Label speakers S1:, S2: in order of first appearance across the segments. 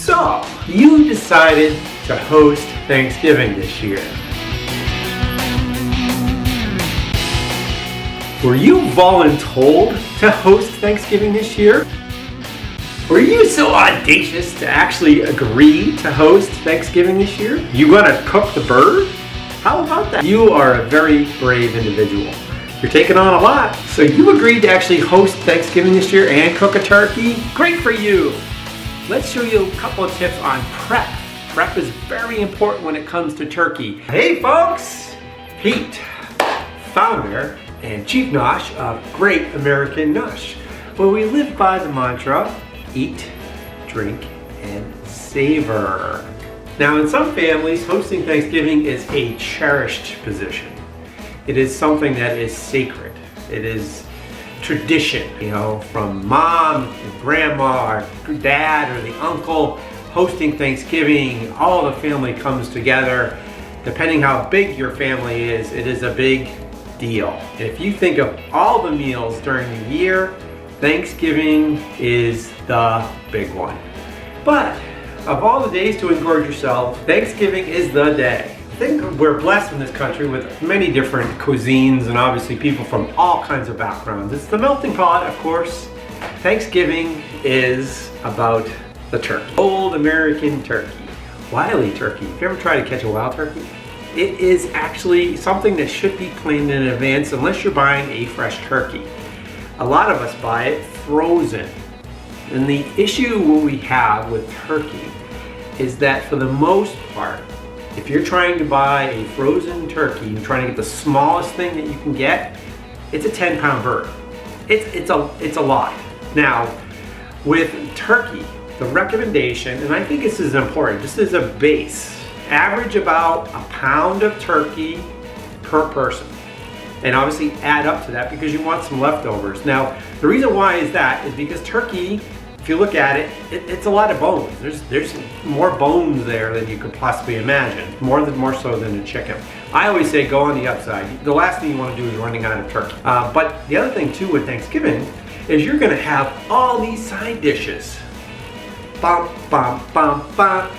S1: So, you decided to host Thanksgiving this year. Were you voluntold to host Thanksgiving this year? Were you so audacious to actually agree to host Thanksgiving this year? You gonna cook the bird? How about that? You are a very brave individual. You're taking on a lot. So you agreed to actually host Thanksgiving this year and cook a turkey? Great for you. Let's show you a couple of tips on prep. Prep is very important when it comes to turkey. Hey folks, Pete, founder and chief nosh of Great American Nosh, where we live by the mantra, eat, drink, and savor. Now in some families, hosting Thanksgiving is a cherished position. It is something that is sacred. It is tradition, you know, from mom and grandma or dad or the uncle hosting Thanksgiving. All the family comes together. Depending how big your family is, it is a big deal. If you think of all the meals during the year, Thanksgiving is the big one. But of all the days to engorge yourself, Thanksgiving is the day. I think we're blessed in this country with many different cuisines and obviously people from all kinds of backgrounds. It's the melting pot, of course. Thanksgiving is about the turkey. Old American turkey, wily turkey. Have you ever tried to catch a wild turkey? It is actually something that should be planned in advance unless you're buying a fresh turkey. A lot of us buy it frozen. And the issue we have with turkey is that for the most part, if you're trying to buy a frozen turkey, you're trying to get the smallest thing that you can get, it's a 10-pound bird. It's a lot. Now, with turkey, the recommendation, and I think this is important, this is a base, average about a pound of turkey per person. And obviously add up to that because you want some leftovers. Now, the reason why is that is because turkey, if you look at it, it's a lot of bones. There's more bones there than you could possibly imagine, more so than a chicken. I always say go on the upside. The last thing you want to do is running out of turkey. But the other thing too with Thanksgiving is you're gonna have all these side dishes. Bum, bum, bum, bum.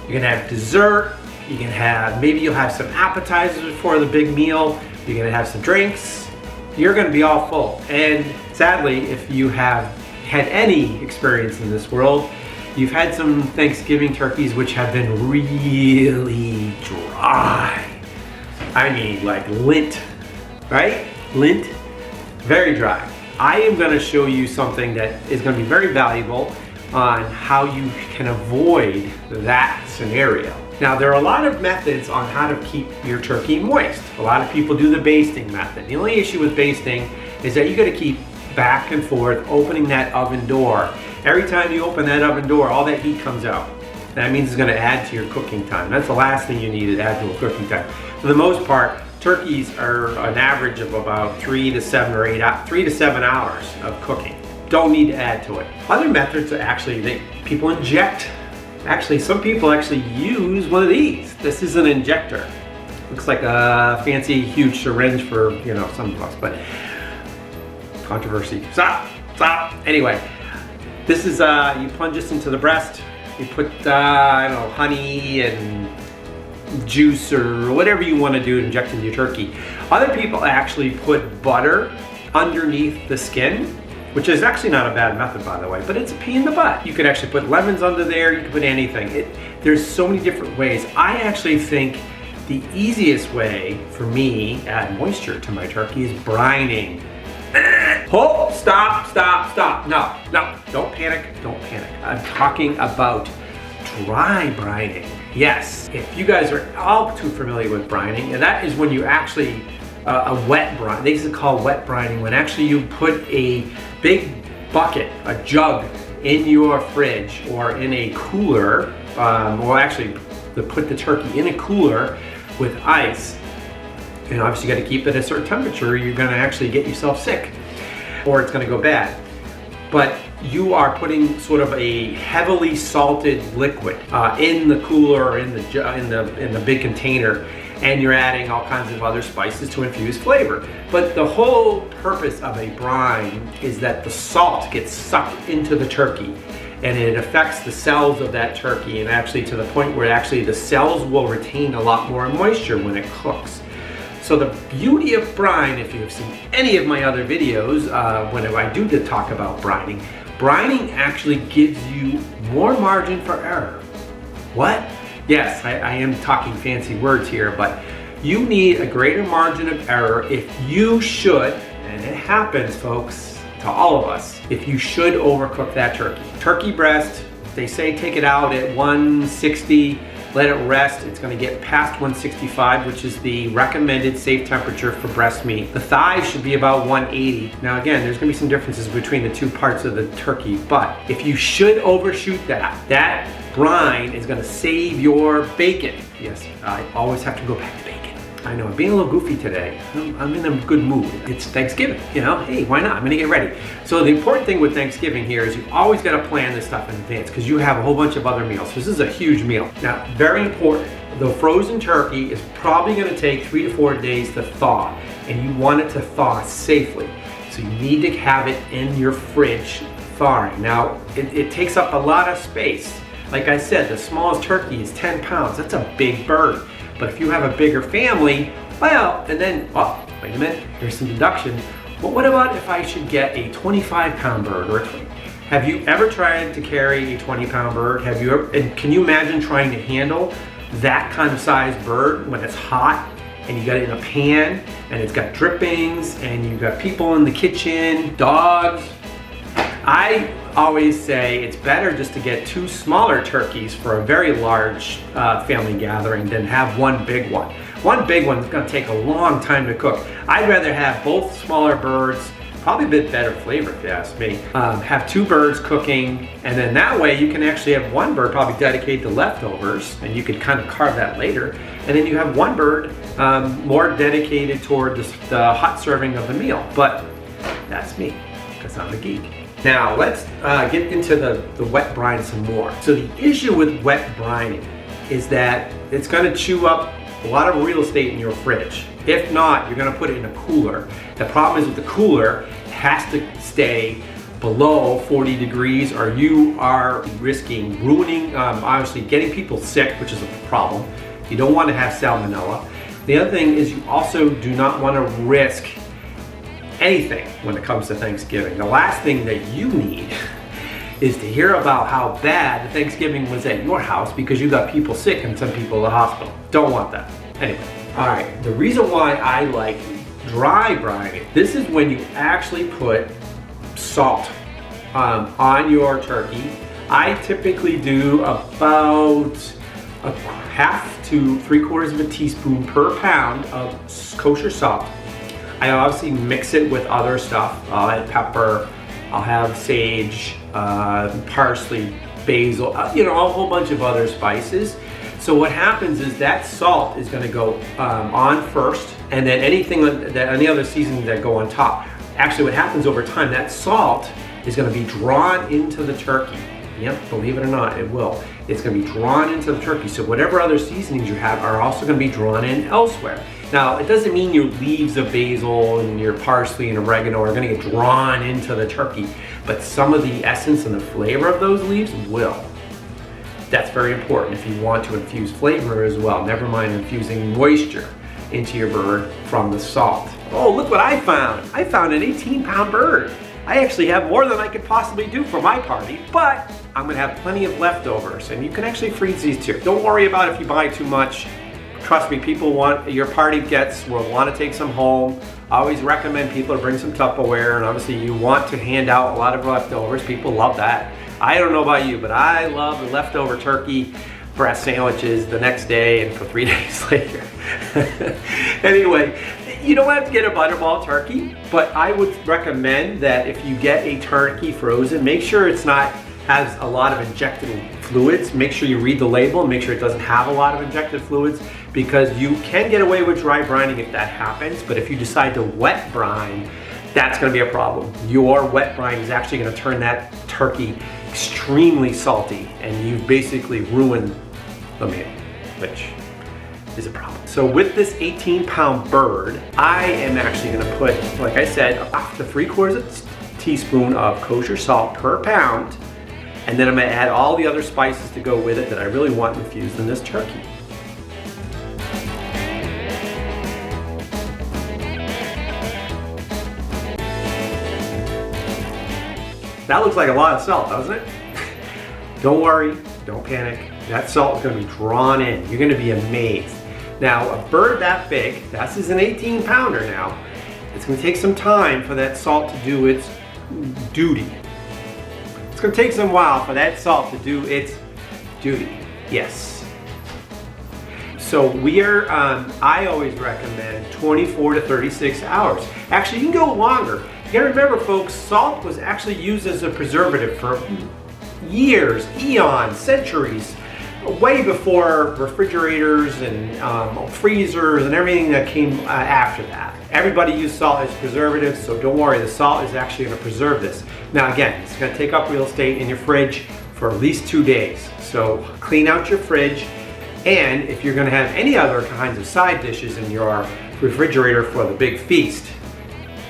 S1: You're gonna have dessert. You can have, maybe you'll have some appetizers before the big meal. You're gonna have some drinks. You're gonna be all full. And sadly, if you have had any experience in this world, you've had some Thanksgiving turkeys which have been really dry. I mean, like lint, right? Lint, very dry. I am gonna show you something that is gonna be very valuable on how you can avoid that scenario. Now, there are a lot of methods on how to keep your turkey moist. A lot of people do the basting method. The only issue with basting is that you gotta keep back and forth opening that oven door. Every time you open that oven door, all that heat comes out. That means it's gonna add to your cooking time. That's the last thing you need to add to a cooking time. For the most part, turkeys are an average of about 3 to 7 hours of cooking. Don't need to add to it. Other methods are actually people inject. Actually, some people actually use one of these. This is an injector. Looks like a fancy, huge syringe for, you know, some of us, but controversy. Stop. Anyway, this is, you plunge this into the breast. You put, I don't know, honey and juice or whatever you want to do to inject into your turkey. Other people actually put butter underneath the skin, which is actually not a bad method, by the way, but it's a pain in the butt. You could actually put lemons under there, you could put anything. There's so many different ways. I actually think the easiest way for me to add moisture to my turkey is brining. Oh, stop. No, don't panic. I'm talking about dry brining. Yes, if you guys are all too familiar with brining, and that is when you actually, a wet brine, they used to call wet brining, when actually you put a big bucket, a jug, in your fridge or in a cooler, or actually to put the turkey in a cooler with ice. And obviously you got to keep it at a certain temperature, you're going to actually get yourself sick or it's going to go bad. But you are putting sort of a heavily salted liquid in the cooler or in the big container, and you're adding all kinds of other spices to infuse flavor. But the whole purpose of a brine is that the salt gets sucked into the turkey and it affects the cells of that turkey, and actually to the point where actually the cells will retain a lot more moisture when it cooks. So the beauty of brine, if you've seen any of my other videos, when I do talk about brining, brining actually gives you more margin for error. What? Yes, I am talking fancy words here, but you need a greater margin of error if you should, and it happens, folks, to all of us, if you should overcook that turkey. Turkey breast, they say take it out at 160, let it rest. It's going to get past 165, which is the recommended safe temperature for breast meat. The thighs should be about 180. Now again, there's going to be some differences between the two parts of the turkey, but if you should overshoot that brine is going to save your bacon. Yes, I always have to go back to bacon. I know, I'm being a little goofy today. I'm in a good mood. It's Thanksgiving, you know? Hey, why not? I'm gonna get ready. So the important thing with Thanksgiving here is you always gotta plan this stuff in advance because you have a whole bunch of other meals. So this is a huge meal. Now, very important, the frozen turkey is probably gonna take 3 to 4 days to thaw, and you want it to thaw safely. So you need to have it in your fridge thawing. Now, it takes up a lot of space. Like I said, the smallest turkey is 10 pounds. That's a big bird. But if you have a bigger family, well, and then, oh, wait a minute, here's some deduction. Well, what about if I should get a 25-pound bird? Or have you ever tried to carry a 20-pound bird? Have you ever, and can you imagine trying to handle that kind of size bird when it's hot and you got it in a pan and it's got drippings and you've got people in the kitchen, dogs? I always say it's better just to get 2 smaller turkeys for a very large family gathering than have one big one. One big one's gonna take a long time to cook. I'd rather have both smaller birds, probably a bit better flavor if you ask me. Have 2 birds cooking, and then that way you can actually have one bird probably dedicated to leftovers, and you could kind of carve that later. And then you have one bird more dedicated toward the hot serving of the meal. But that's me, because I'm a geek. Now let's get into the wet brine some more. So the issue with wet brining is that it's gonna chew up a lot of real estate in your fridge. If not, you're gonna put it in a cooler. The problem is with the cooler, it has to stay below 40 degrees or you are risking ruining, obviously getting people sick, which is a problem. You don't wanna have salmonella. The other thing is you also do not wanna risk anything when it comes to Thanksgiving. The last thing that you need is to hear about how bad Thanksgiving was at your house because you got people sick and some people in the hospital. Don't want that. Anyway, all right, the reason why I like dry brining, this is when you actually put salt on your turkey. I typically do about a half to 3/4 of a teaspoon per pound of kosher salt. I obviously mix it with other stuff. I'll add pepper, I'll have sage, parsley, basil, you know, a whole bunch of other spices. So what happens is that salt is gonna go on first, and then any other seasonings that go on top. Actually what happens over time, that salt is gonna be drawn into the turkey. Yep, believe it or not, it will. It's gonna be drawn into the turkey. So whatever other seasonings you have are also gonna be drawn in elsewhere. Now, it doesn't mean your leaves of basil and your parsley and oregano are gonna get drawn into the turkey, but some of the essence and the flavor of those leaves will. That's very important if you want to infuse flavor as well. Never mind infusing moisture into your bird from the salt. Oh, look what I found. I found an 18-pound bird. I actually have more than I could possibly do for my party, but I'm gonna have plenty of leftovers, and you can actually freeze these too. Don't worry about if you buy too much. Trust me, people want, your party will want to take some home. I always recommend people to bring some Tupperware, and obviously you want to hand out a lot of leftovers. People love that. I don't know about you, but I love the leftover turkey breast sandwiches the next day and for 3 days later. Anyway, you don't have to get a butterball turkey, but I would recommend that if you get a turkey frozen, make sure it's not has a lot of injected fluids. Make sure you read the label and make sure it doesn't have a lot of injected fluids, because you can get away with dry brining if that happens, but if you decide to wet brine, that's gonna be a problem. Your wet brine is actually gonna turn that turkey extremely salty, and you've basically ruined the meal, which is a problem. So with this 18-pound bird, I am actually gonna put, like I said, up to 3/4 teaspoon of kosher salt per pound. And then I'm gonna add all the other spices to go with it that I really want infused in this turkey. That looks like a lot of salt, doesn't it? Don't worry, don't panic. That salt is gonna be drawn in. You're gonna be amazed. Now, a bird that big, this is an 18-pounder now, it's gonna take some time for that salt to do its duty. It's gonna take some while for that salt to do its duty, yes. So I always recommend 24 to 36 hours. Actually, you can go longer. You gotta remember, folks, salt was actually used as a preservative for years, eons, centuries, way before refrigerators and freezers and everything that came after that. Everybody used salt as preservatives, so don't worry, the salt is actually going to preserve this. Now again, it's going to take up real estate in your fridge for at least 2 days. So clean out your fridge, and if you're going to have any other kinds of side dishes in your refrigerator for the big feast,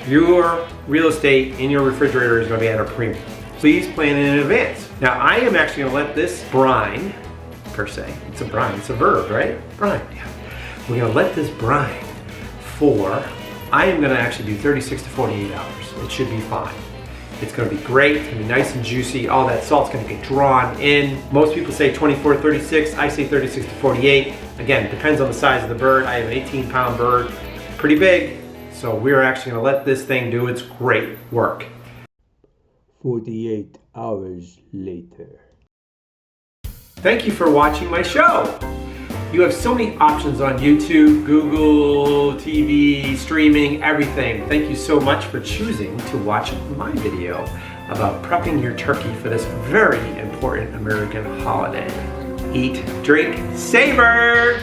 S1: your real estate in your refrigerator is going to be at a premium. Please plan in advance. Now I am actually going to let this brine, per se, it's a brine, it's a verb, right? Brine, yeah. We're going to let this brine for, I am going to actually do 36 to 48 hours. It should be fine. It's going to be great, it's going to be nice and juicy, all that salt's going to get drawn in. Most people say 24 to 36, I say 36 to 48. Again, it depends on the size of the bird. I have an 18-pound bird, pretty big, so we're actually going to let this thing do its great work.
S2: 48 hours later.
S1: Thank you for watching my show. You have so many options on YouTube, Google, TV, streaming, everything. Thank you so much for choosing to watch my video about prepping your turkey for this very important American holiday. Eat, drink, savor!